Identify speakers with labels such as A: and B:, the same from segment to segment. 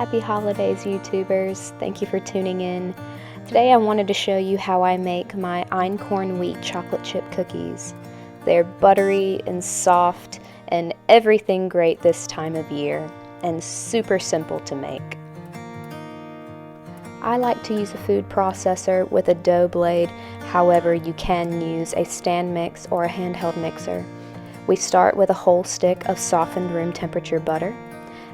A: Happy holidays, YouTubers. Thank you for tuning in. Today I wanted to show you how I make my Einkorn wheat chocolate chip cookies. They're buttery and soft and everything great this time of year, and super simple to make. I like to use a food processor with a dough blade. However, you can use a stand mix or a handheld mixer. We start with a whole stick of softened room temperature butter,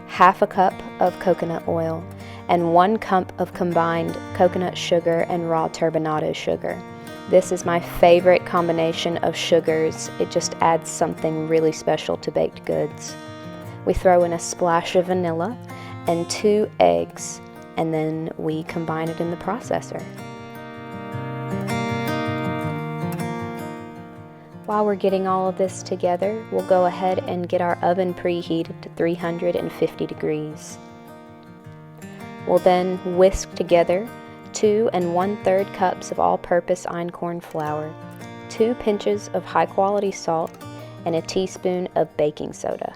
A: half a cup of coconut oil, and 1 cup of combined coconut sugar and raw turbinado sugar. This is my favorite combination of sugars. It just adds something really special to baked goods. We throw in a splash of vanilla and 2 eggs, and then we combine it in the processor. While we're getting all of this together, we'll go ahead and get our oven preheated to 350 degrees. We'll then whisk together 2 1/3 cups of all-purpose einkorn flour, 2 pinches of high-quality salt, and a teaspoon of baking soda.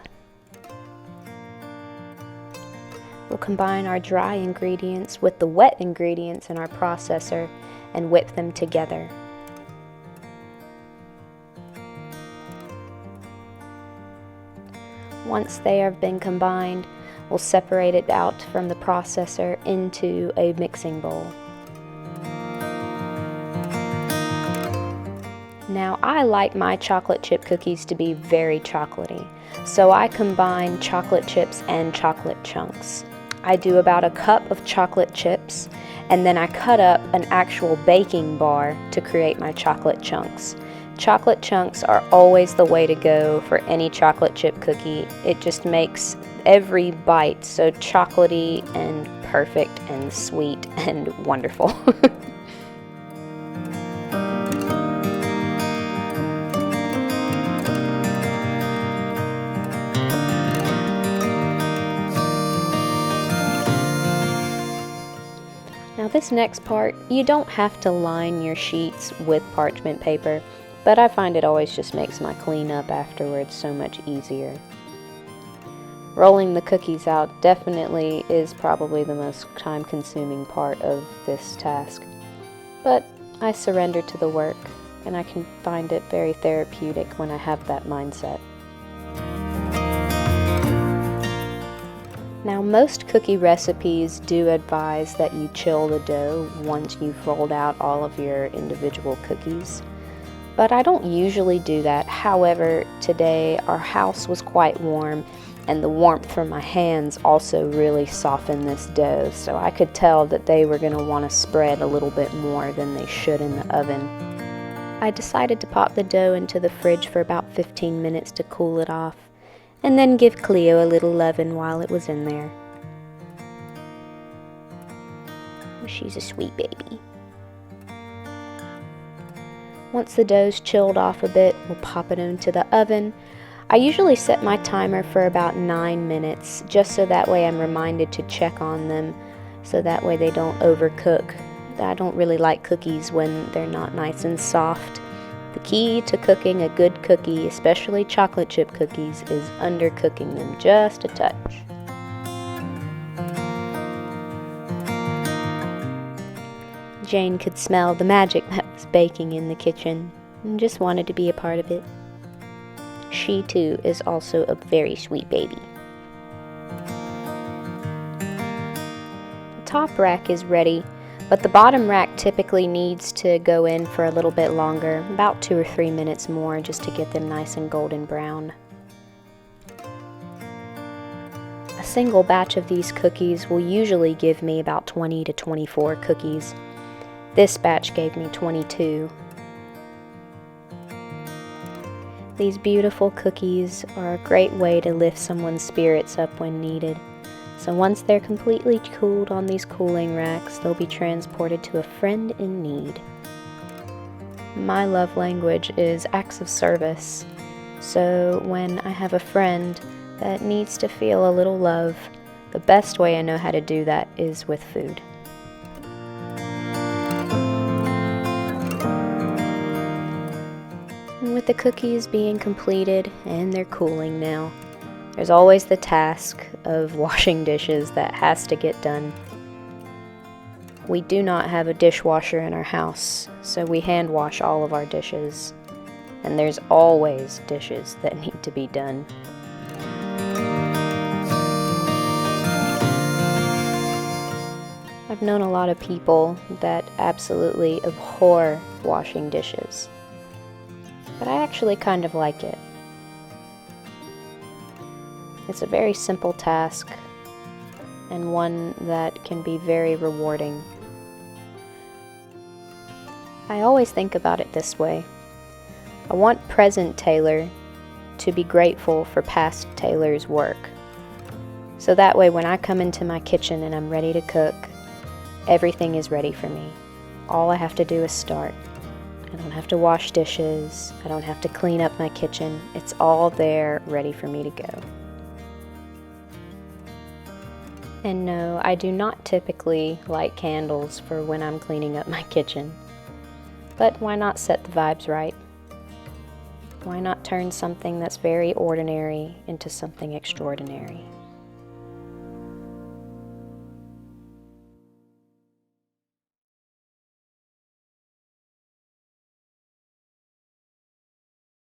A: We'll combine our dry ingredients with the wet ingredients in our processor and whip them together. Once they have been combined, we'll separate it out from the processor into a mixing bowl. Now, I like my chocolate chip cookies to be very chocolatey, so I combine chocolate chips and chocolate chunks. I do about a cup of chocolate chips, and then I cut up an actual baking bar to create my chocolate chunks. Chocolate chunks are always the way to go for any chocolate chip cookie. It just makes every bite so chocolatey and perfect and sweet and wonderful. Now this next part, you don't have to line your sheets with parchment paper, but I find it always just makes my cleanup afterwards so much easier. Rolling the cookies out definitely is probably the most time-consuming part of this task, but I surrender to the work, and I can find it very therapeutic when I have that mindset. Now, most cookie recipes do advise that you chill the dough once you've rolled out all of your individual cookies, but I don't usually do that. However, today our house was quite warm, and the warmth from my hands also really softened this dough, so I could tell that they were going to want to spread a little bit more than they should in the oven. I decided to pop the dough into the fridge for about 15 minutes to cool it off, and then give Cleo a little lovin' while it was in there. She's a sweet baby. Once the dough's chilled off a bit, we'll pop it into the oven. I usually set my timer for about 9 minutes, just so that way I'm reminded to check on them, so that way they don't overcook. I don't really like cookies when they're not nice and soft. The key to cooking a good cookie, especially chocolate chip cookies, is undercooking them just a touch. Jane could smell the magic that was baking in the kitchen and just wanted to be a part of it. She too is also a very sweet baby. The top rack is ready, but the bottom rack typically needs to go in for a little bit longer, about 2 or 3 minutes more, just to get them nice and golden brown. A single batch of these cookies will usually give me about 20 to 24 cookies. This batch gave me 22. These beautiful cookies are a great way to lift someone's spirits up when needed. So once they're completely cooled on these cooling racks, they'll be transported to a friend in need. My love language is acts of service. So when I have a friend that needs to feel a little love, the best way I know how to do that is with food. With the cookies being completed and they're cooling now, There's always the task of washing dishes that has to get done. We do not have a dishwasher in our house, so we hand wash all of our dishes, and there's always dishes that need to be done. I've known a lot of people that absolutely abhor washing dishes, but I actually kind of like it. It's a very simple task, and one that can be very rewarding. I always think about it this way. I want present Taylor to be grateful for past Taylor's work. So that way when I come into my kitchen and I'm ready to cook, everything is ready for me. All I have to do is start. I don't have to wash dishes. I don't have to clean up my kitchen. It's all there ready for me to go. And no, I do not typically light candles for when I'm cleaning up my kitchen. But why not set the vibes right? Why not turn something that's very ordinary into something extraordinary?